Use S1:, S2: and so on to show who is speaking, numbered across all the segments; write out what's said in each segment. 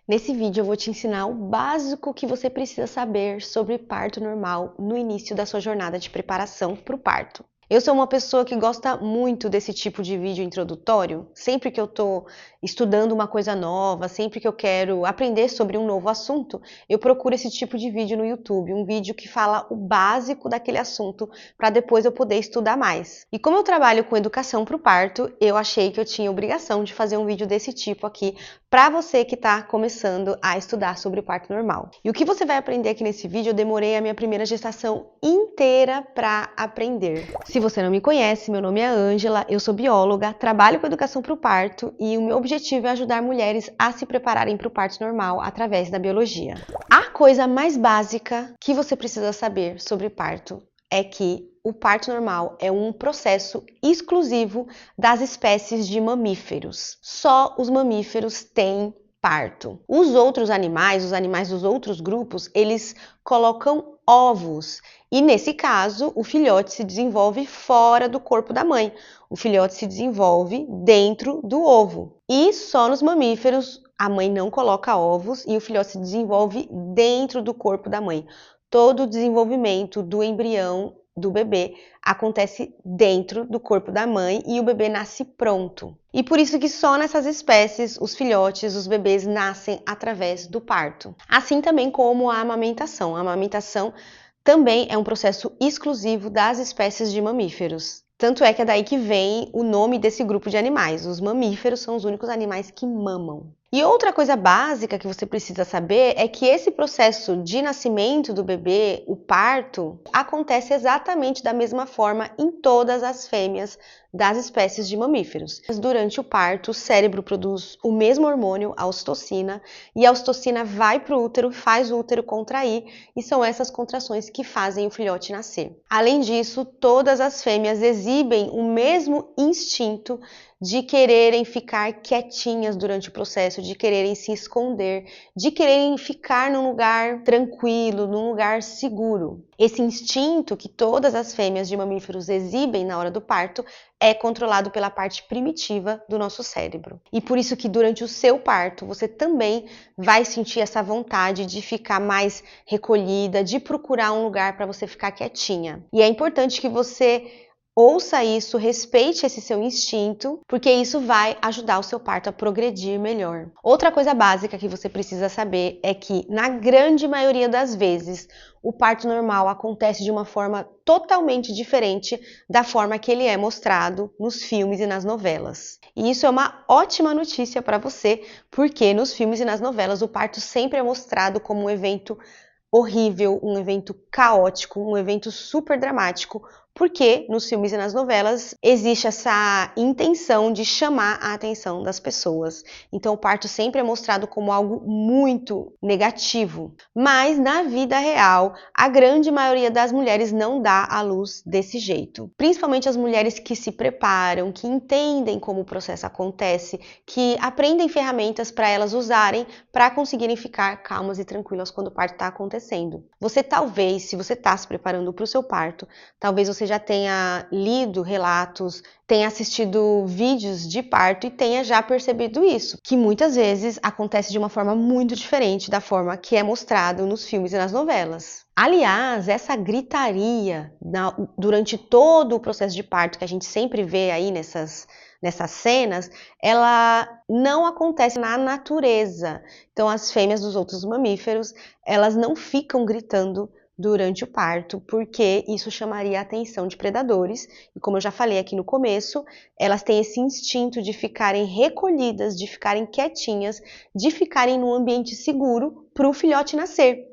S1: Nesse vídeo eu vou te ensinar o básico que você precisa saber sobre parto normal no início da sua jornada de preparação para o parto. Eu sou uma pessoa que gosta muito desse tipo de vídeo introdutório. Sempre que eu tô estudando uma coisa nova, sempre que eu quero aprender sobre um novo assunto, eu procuro esse tipo de vídeo no YouTube, um vídeo que fala o básico daquele assunto para depois eu poder estudar mais. E como eu trabalho com educação para o parto, eu achei que eu tinha obrigação de fazer um vídeo desse tipo aqui para você que está começando a estudar sobre o parto normal. E o que você vai aprender aqui nesse vídeo, eu demorei a minha primeira gestação inteira para aprender. Se você não me conhece, meu nome é Ângela, eu sou bióloga, trabalho com educação para o parto e o meu objetivo é ajudar mulheres a se prepararem para o parto normal através da biologia. A coisa mais básica que você precisa saber sobre parto é que o parto normal é um processo exclusivo das espécies de mamíferos. Só os mamíferos têm parto. Os outros animais, os animais dos outros grupos, eles colocam ovos. E nesse caso, o filhote se desenvolve fora do corpo da mãe. O filhote se desenvolve dentro do ovo. E só nos mamíferos a mãe não coloca ovos e o filhote se desenvolve dentro do corpo da mãe. Todo o desenvolvimento do embrião do bebê acontece dentro do corpo da mãe e o bebê nasce pronto. E por isso que só nessas espécies os filhotes, os bebês nascem através do parto. Assim também como a amamentação. A amamentação também é um processo exclusivo das espécies de mamíferos. Tanto é que é daí que vem o nome desse grupo de animais. Os mamíferos são os únicos animais que mamam. E outra coisa básica que você precisa saber é que esse processo de nascimento do bebê, o parto, acontece exatamente da mesma forma em todas as fêmeas das espécies de mamíferos. Durante o parto, o cérebro produz o mesmo hormônio, a ocitocina, e a ocitocina vai para o útero, faz o útero contrair, e são essas contrações que fazem o filhote nascer. Além disso, todas as fêmeas exibem o mesmo instinto de quererem ficar quietinhas durante o processo, de quererem se esconder, de quererem ficar num lugar tranquilo, num lugar seguro. Esse instinto que todas as fêmeas de mamíferos exibem na hora do parto é controlado pela parte primitiva do nosso cérebro. E por isso que durante o seu parto você também vai sentir essa vontade de ficar mais recolhida, de procurar um lugar para você ficar quietinha. E é importante que você ouça isso, respeite esse seu instinto, porque isso vai ajudar o seu parto a progredir melhor. Outra coisa básica que você precisa saber é que, na grande maioria das vezes, o parto normal acontece de uma forma totalmente diferente da forma que ele é mostrado nos filmes e nas novelas. E isso é uma ótima notícia para você, porque nos filmes e nas novelas o parto sempre é mostrado como um evento horrível, um evento caótico, um evento super dramático, porque nos filmes e nas novelas existe essa intenção de chamar a atenção das pessoas. Então o parto sempre é mostrado como algo muito negativo. Mas na vida real, a grande maioria das mulheres não dá à luz desse jeito. Principalmente as mulheres que se preparam, que entendem como o processo acontece, que aprendem ferramentas para elas usarem para conseguirem ficar calmas e tranquilas quando o parto está acontecendo. Você talvez, se você está se preparando para o seu parto, talvez você já tenha lido relatos, tenha assistido vídeos de parto e tenha já percebido isso, que muitas vezes acontece de uma forma muito diferente da forma que é mostrado nos filmes e nas novelas. Aliás, essa gritaria durante todo o processo de parto que a gente sempre vê aí nessas cenas, ela não acontece na natureza. Então, as fêmeas dos outros mamíferos, elas não ficam gritando durante o parto, porque isso chamaria a atenção de predadores, e como eu já falei aqui no começo, elas têm esse instinto de ficarem recolhidas, de ficarem quietinhas, de ficarem num ambiente seguro para o filhote nascer.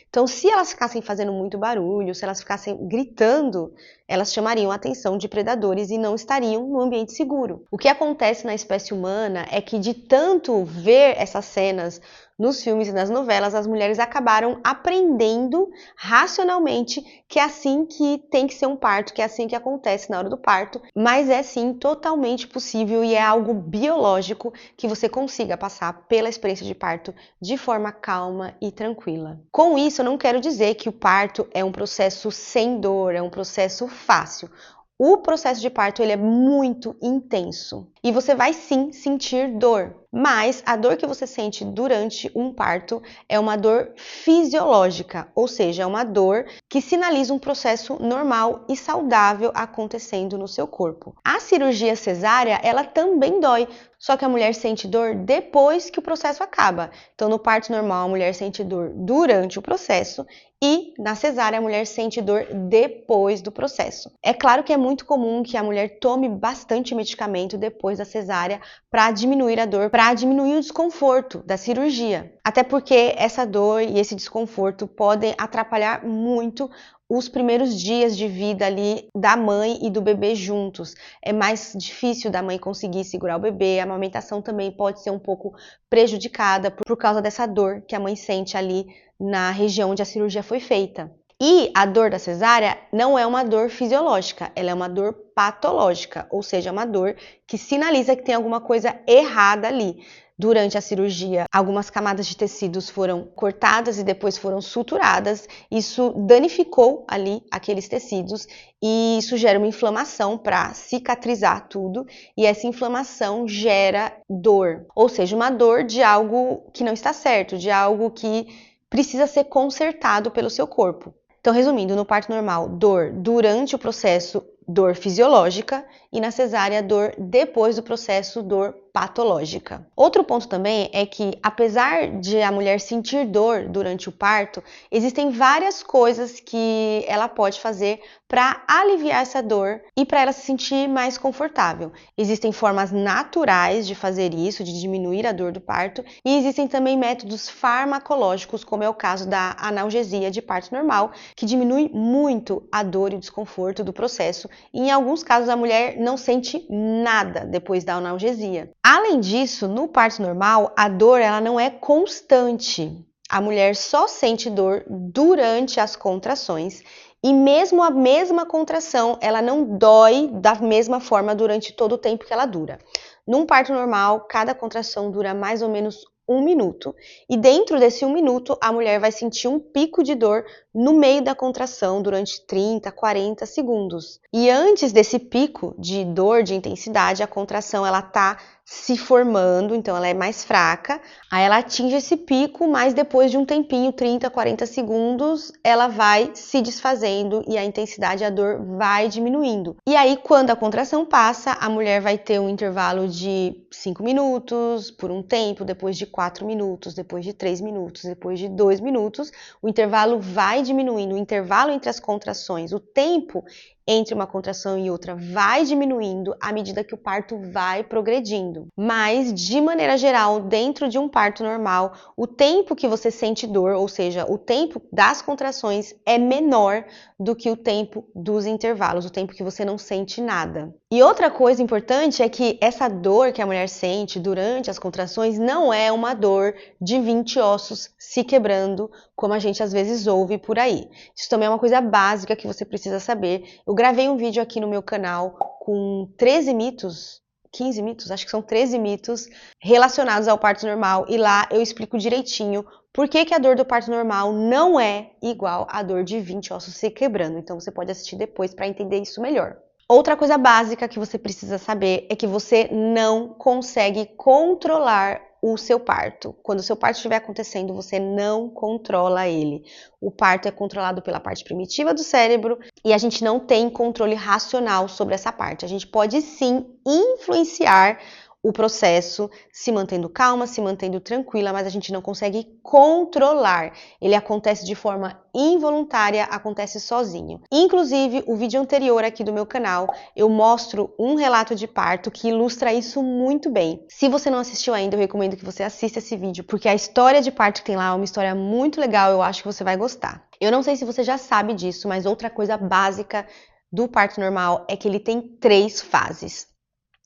S1: Então, se elas ficassem fazendo muito barulho, se elas ficassem gritando, elas chamariam a atenção de predadores e não estariam no ambiente seguro. O que acontece na espécie humana é que, de tanto ver essas cenas nos filmes e nas novelas, as mulheres acabaram aprendendo racionalmente que é assim que tem que ser um parto, que é assim que acontece na hora do parto, mas é sim totalmente possível e é algo biológico que você consiga passar pela experiência de parto de forma calma e tranquila. Com isso, eu não quero dizer que o parto é um processo sem dor, é um processo fácil. o processo de parto ele é muito intenso e você vai sim sentir dor, mas a dor que você sente durante um parto é uma dor fisiológica, ou seja, é uma dor que sinaliza um processo normal e saudável acontecendo no seu corpo. A cirurgia cesárea, ela também dói, só que a mulher sente dor depois que o processo acaba. Então, no parto normal, a mulher sente dor durante o processo e na cesárea a mulher sente dor depois do processo. É claro que é muito comum que a mulher tome bastante medicamento depois da cesárea para diminuir a dor, para diminuir o desconforto da cirurgia. Até porque essa dor e esse desconforto podem atrapalhar muito os primeiros dias de vida ali da mãe e do bebê juntos. É mais difícil da mãe conseguir segurar o bebê, a amamentação também pode ser um pouco prejudicada por causa dessa dor que a mãe sente ali na região onde a cirurgia foi feita. E a dor da cesárea não é uma dor fisiológica, ela é uma dor patológica, ou seja, uma dor que sinaliza que tem alguma coisa errada ali. Durante a cirurgia, algumas camadas de tecidos foram cortadas e depois foram suturadas. Isso danificou ali aqueles tecidos e isso gera uma inflamação para cicatrizar tudo. E essa inflamação gera dor, ou seja, uma dor de algo que não está certo, de algo que precisa ser consertado pelo seu corpo. Então, resumindo, no parto normal, dor durante o processo, dor fisiológica, e na cesárea, dor depois do processo, dor patológica. Outro ponto também é que, apesar de a mulher sentir dor durante o parto, existem várias coisas que ela pode fazer para aliviar essa dor e para ela se sentir mais confortável. Existem formas naturais de fazer isso, de diminuir a dor do parto, e existem também métodos farmacológicos, como é o caso da analgesia de parto normal, que diminui muito a dor e o desconforto do processo. E em alguns casos, a mulher não sente nada depois da analgesia. Além disso, no parto normal, a dor ela não é constante. A mulher só sente dor durante as contrações e mesmo a mesma contração, ela não dói da mesma forma durante todo o tempo que ela dura. Num parto normal, cada contração dura mais ou menos 1 minuto e dentro desse 1 minuto a mulher vai sentir um pico de dor no meio da contração durante 30, 40 segundos. E antes desse pico de dor, de intensidade, a contração ela tá se formando, então ela é mais fraca, aí ela atinge esse pico, mas depois de um tempinho, 30, 40 segundos, ela vai se desfazendo e a intensidade, a dor vai diminuindo. E aí, quando a contração passa, a mulher vai ter um intervalo de 5 minutos por um tempo, depois de 4 minutos, depois de 3 minutos, depois de 2 minutos, o intervalo vai diminuindo, o intervalo entre as contrações, o tempo entre uma contração e outra vai diminuindo à medida que o parto vai progredindo. Mas, de maneira geral, dentro de um parto normal, o tempo que você sente dor, ou seja, o tempo das contrações é menor do que o tempo dos intervalos, o tempo que você não sente nada. E outra coisa importante é que essa dor que a mulher sente durante as contrações não é uma dor de 20 ossos se quebrando, como a gente às vezes ouve por aí. Isso também é uma coisa básica que você precisa saber. Eu gravei um vídeo aqui no meu canal com 13 mitos, 15 mitos, acho que são 13 mitos relacionados ao parto normal e lá eu explico direitinho por que a dor do parto normal não é igual à dor de 20 ossos se quebrando. Então você pode assistir depois para entender isso melhor. Outra coisa básica que você precisa saber é que você não consegue controlar o seu parto. Quando o seu parto estiver acontecendo, você não controla ele. O parto é controlado pela parte primitiva do cérebro e a gente não tem controle racional sobre essa parte. A gente pode sim influenciar o processo, se mantendo calma, se mantendo tranquila, mas a gente não consegue controlar. Ele acontece de forma involuntária, acontece sozinho. Inclusive, o vídeo anterior aqui do meu canal, eu mostro um relato de parto que ilustra isso muito bem. Se você não assistiu ainda, eu recomendo que você assista esse vídeo, porque a história de parto que tem lá é uma história muito legal, eu acho que você vai gostar. Eu não sei se você já sabe disso, mas outra coisa básica do parto normal é que ele tem 3 fases.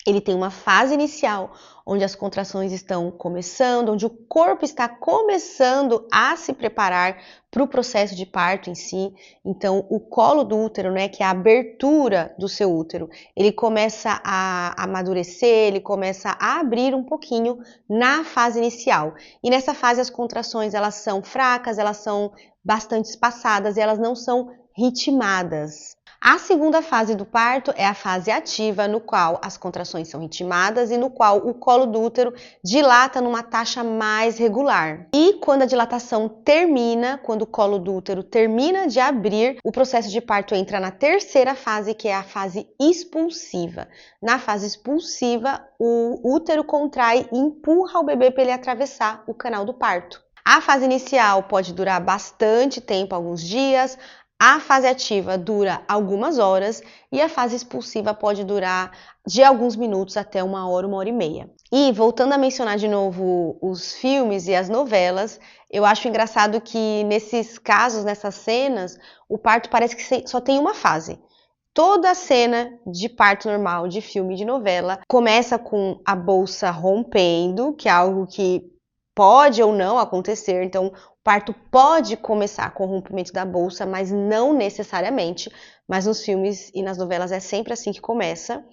S1: Ele tem uma fase inicial, onde as contrações estão começando, onde o corpo está começando a se preparar para o processo de parto em si. Então, o colo do útero, né, que é a abertura do seu útero, ele começa a amadurecer, ele começa a abrir um pouquinho na fase inicial. E nessa fase, as contrações, elas são fracas, elas são bastante espaçadas e elas não são ritmadas. A segunda fase do parto é a fase ativa, no qual as contrações são ritmadas e no qual o colo do útero dilata numa taxa mais regular. E quando a dilatação termina, quando o colo do útero termina de abrir, o processo de parto entra na terceira fase, que é a fase expulsiva. Na fase expulsiva, o útero contrai e empurra o bebê para ele atravessar o canal do parto. A fase inicial pode durar bastante tempo, alguns dias. A fase ativa dura algumas horas e a fase expulsiva pode durar de alguns minutos até 1 hora e meia. E voltando a mencionar de novo os filmes e as novelas, eu acho engraçado que nesses casos, nessas cenas, o parto parece que só tem uma fase. Toda a cena de parto normal, de filme, de novela, começa com a bolsa rompendo, que é algo que pode ou não acontecer, então o parto pode começar com o rompimento da bolsa, mas não necessariamente, mas nos filmes e nas novelas é sempre assim que começa.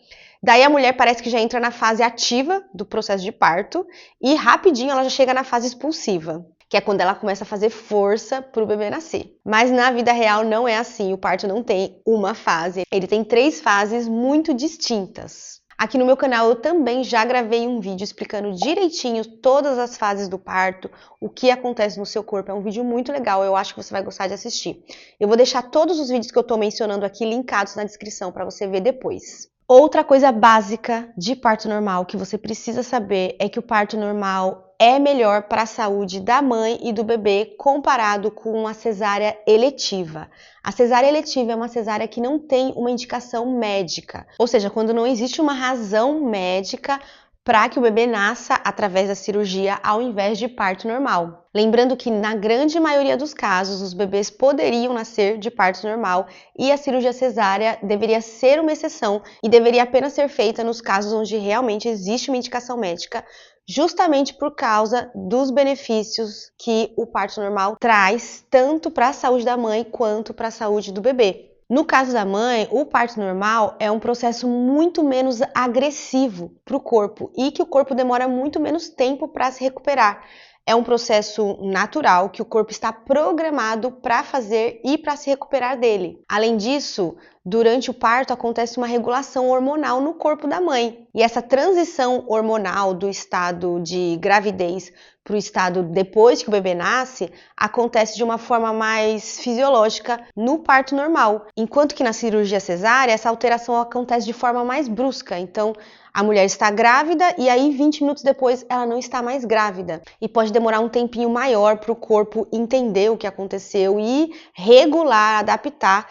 S1: Daí a mulher parece que já entra na fase ativa do processo de parto e rapidinho ela já chega na fase expulsiva, que é quando ela começa a fazer força para o bebê nascer. Mas na vida real não é assim, o parto não tem uma fase, ele tem 3 fases muito distintas. Aqui no meu canal eu também já gravei um vídeo explicando direitinho todas as fases do parto, o que acontece no seu corpo. É um vídeo muito legal, eu acho que você vai gostar de assistir. Eu vou deixar todos os vídeos que eu tô mencionando aqui linkados na descrição para você ver depois. Outra coisa básica de parto normal que você precisa saber é que o parto normal é melhor para a saúde da mãe e do bebê comparado com a cesárea eletiva. A cesárea eletiva é uma cesárea que não tem uma indicação médica, ou seja, quando não existe uma razão médica para que o bebê nasça através da cirurgia ao invés de parto normal. Lembrando que na grande maioria dos casos os bebês poderiam nascer de parto normal e a cirurgia cesárea deveria ser uma exceção e deveria apenas ser feita nos casos onde realmente existe uma indicação médica, justamente por causa dos benefícios que o parto normal traz tanto para a saúde da mãe quanto para a saúde do bebê. No caso da mãe, o parto normal é um processo muito menos agressivo para o corpo e que o corpo demora muito menos tempo para se recuperar. É um processo natural que o corpo está programado para fazer e para se recuperar dele. Além disso, durante o parto acontece uma regulação hormonal no corpo da mãe. E essa transição hormonal do estado de gravidez para o estado depois que o bebê nasce, acontece de uma forma mais fisiológica no parto normal. Enquanto que na cirurgia cesárea, essa alteração acontece de forma mais brusca. Então, a mulher está grávida e aí 20 minutos depois ela não está mais grávida. E pode demorar um tempinho maior para o corpo entender o que aconteceu e regular, adaptar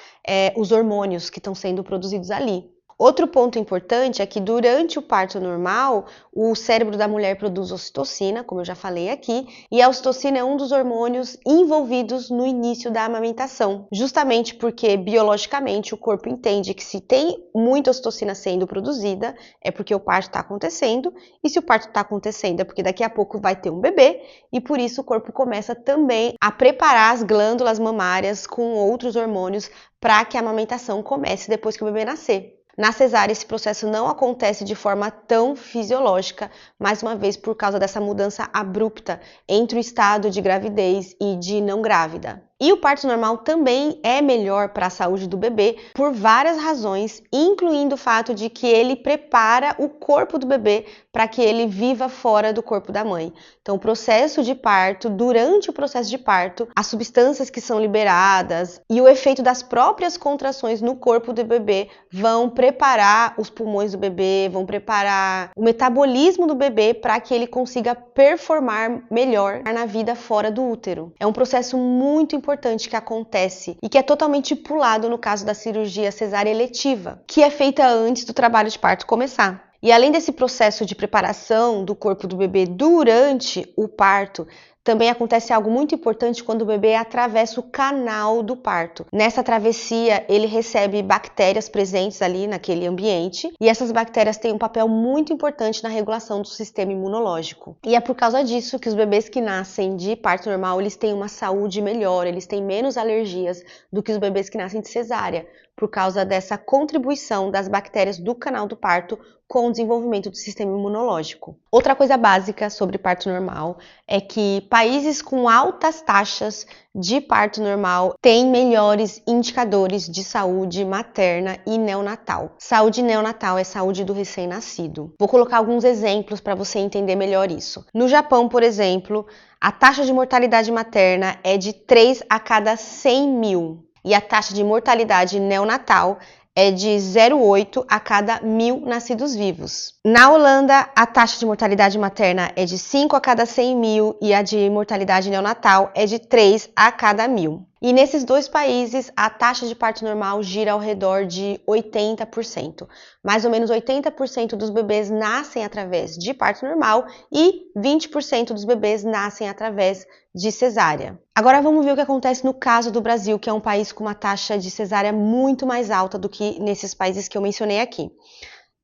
S1: os hormônios que estão sendo produzidos ali. Outro ponto importante é que durante o parto normal, o cérebro da mulher produz ocitocina, como eu já falei aqui, e a ocitocina é um dos hormônios envolvidos no início da amamentação, justamente porque biologicamente o corpo entende que se tem muita ocitocina sendo produzida, é porque o parto está acontecendo, e se o parto está acontecendo é porque daqui a pouco vai ter um bebê, e por isso o corpo começa também a preparar as glândulas mamárias com outros hormônios para que a amamentação comece depois que o bebê nascer. Na cesárea, esse processo não acontece de forma tão fisiológica, mais uma vez por causa dessa mudança abrupta entre o estado de gravidez e de não grávida. E o parto normal também é melhor para a saúde do bebê por várias razões, incluindo o fato de que ele prepara o corpo do bebê para que ele viva fora do corpo da mãe. Então, o processo de parto, durante o processo de parto, as substâncias que são liberadas e o efeito das próprias contrações no corpo do bebê vão preparar os pulmões do bebê, vão preparar o metabolismo do bebê para que ele consiga performar melhor na vida fora do útero. É um processo muito importante que acontece e que é totalmente pulado no caso da cirurgia cesárea eletiva, que é feita antes do trabalho de parto começar. E além desse processo de preparação do corpo do bebê durante o parto, também acontece algo muito importante quando o bebê atravessa o canal do parto. Nessa travessia, ele recebe bactérias presentes ali naquele ambiente e essas bactérias têm um papel muito importante na regulação do sistema imunológico. E é por causa disso que os bebês que nascem de parto normal, eles têm uma saúde melhor, eles têm menos alergias do que os bebês que nascem de cesárea, por causa dessa contribuição das bactérias do canal do parto com o desenvolvimento do sistema imunológico. Outra coisa básica sobre parto normal é que países com altas taxas de parto normal têm melhores indicadores de saúde materna e neonatal. Saúde neonatal é saúde do recém-nascido. Vou colocar alguns exemplos para você entender melhor isso. No Japão, por exemplo, a taxa de mortalidade materna é de 3 a cada 100 mil e a taxa de mortalidade neonatal é de 0,8 a cada 1.000 nascidos vivos. Na Holanda, a taxa de mortalidade materna é de 5 a cada 100 mil e a de mortalidade neonatal é de 3 a cada 1.000. E nesses dois países, a taxa de parto normal gira ao redor de 80%. Mais ou menos 80% dos bebês nascem através de parto normal e 20% dos bebês nascem através de cesárea. Agora vamos ver o que acontece no caso do Brasil, que é um país com uma taxa de cesárea muito mais alta do que nesses países que eu mencionei aqui.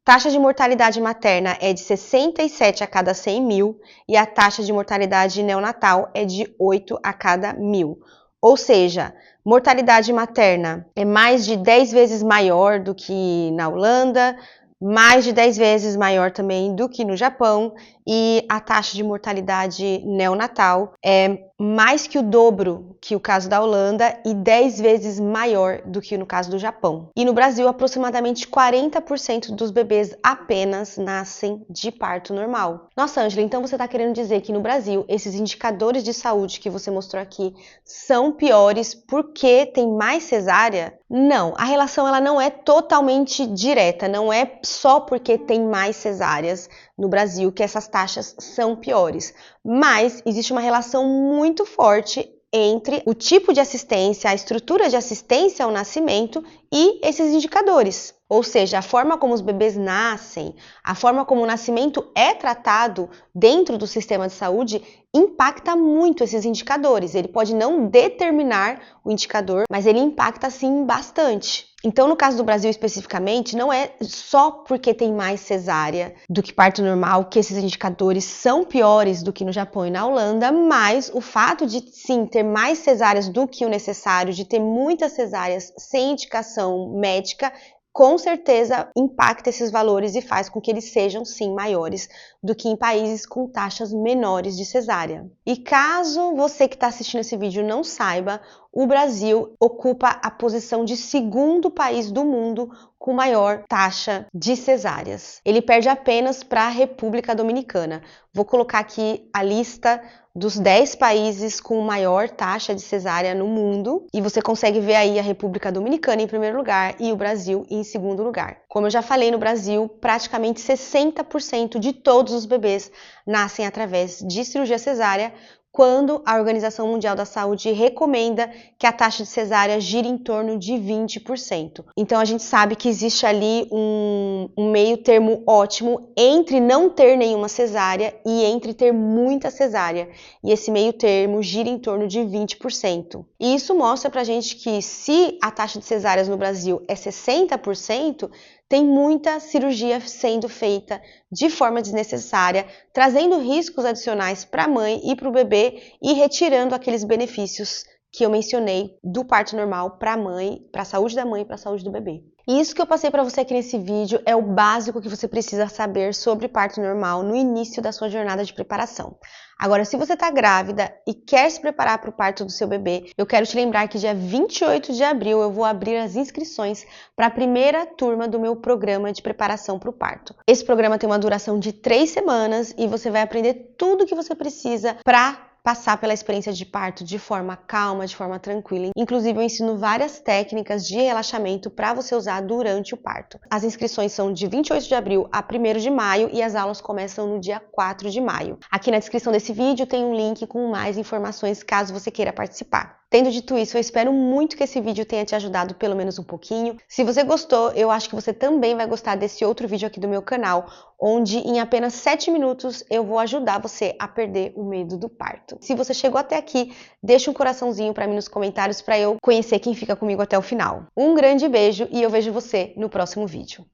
S1: Taxa de mortalidade materna é de 67 a cada 100 mil e a taxa de mortalidade neonatal é de 8 a cada 1.000. Ou seja, mortalidade materna é mais de 10 vezes maior do que na Holanda, mais de 10 vezes maior também do que no Japão, e a taxa de mortalidade neonatal é mais que o dobro que o caso da Holanda e 10 vezes maior do que no caso do Japão. E no Brasil, aproximadamente 40% dos bebês apenas nascem de parto normal. Nossa, Ângela, então você está querendo dizer que no Brasil, esses indicadores de saúde que você mostrou aqui são piores porque tem mais cesárea? Não, a relação ela não é totalmente direta, não é só porque tem mais cesáreas no Brasil que essas taxas são piores, mas existe uma relação muito forte entre o tipo de assistência, a estrutura de assistência ao nascimento e esses indicadores. Ou seja, a forma como os bebês nascem, a forma como o nascimento é tratado dentro do sistema de saúde impacta muito esses indicadores. Ele pode não determinar o indicador, mas ele impacta sim bastante. Então, no caso do Brasil especificamente, não é só porque tem mais cesárea do que parto normal que esses indicadores são piores do que no Japão e na Holanda, mas o fato de sim ter mais cesáreas do que o necessário, de ter muitas cesáreas sem indicação médica, com certeza impacta esses valores e faz com que eles sejam sim maiores do que em países com taxas menores de cesárea. E caso você que está assistindo esse vídeo não saiba, o Brasil ocupa a posição de segundo país do mundo com maior taxa de cesáreas. Ele perde apenas para a República Dominicana. Vou colocar aqui a lista dos 10 países com maior taxa de cesárea no mundo e você consegue ver aí a República Dominicana em primeiro lugar e o Brasil em segundo lugar. Como eu já falei, no Brasil, praticamente 60% de todos os bebês nascem através de cirurgia cesárea, quando a Organização Mundial da Saúde recomenda que a taxa de cesárea gire em torno de 20%. Então a gente sabe que existe ali um meio termo ótimo entre não ter nenhuma cesárea e entre ter muita cesárea. E esse meio termo gira em torno de 20%. E isso mostra pra gente que se a taxa de cesáreas no Brasil é 60%, tem muita cirurgia sendo feita de forma desnecessária, trazendo riscos adicionais para a mãe e para o bebê e retirando aqueles benefícios que eu mencionei do parto normal para a mãe, para a saúde da mãe e para a saúde do bebê. E isso que eu passei para você aqui nesse vídeo é o básico que você precisa saber sobre parto normal no início da sua jornada de preparação. Agora, se você está grávida e quer se preparar para o parto do seu bebê, eu quero te lembrar que dia 28 de abril eu vou abrir as inscrições para a primeira turma do meu programa de preparação para o parto. Esse programa tem uma duração de 3 semanas e você vai aprender tudo o que você precisa para passar pela experiência de parto de forma calma, de forma tranquila. Inclusive, eu ensino várias técnicas de relaxamento para você usar durante o parto. As inscrições são de 28 de abril a 1º de maio e as aulas começam no dia 4 de maio. Aqui na descrição desse vídeo tem um link com mais informações caso você queira participar. Tendo dito isso, eu espero muito que esse vídeo tenha te ajudado pelo menos um pouquinho. Se você gostou, eu acho que você também vai gostar desse outro vídeo aqui do meu canal, onde em apenas 7 minutos eu vou ajudar você a perder o medo do parto. Se você chegou até aqui, deixa um coraçãozinho para mim nos comentários para eu conhecer quem fica comigo até o final. Um grande beijo e eu vejo você no próximo vídeo.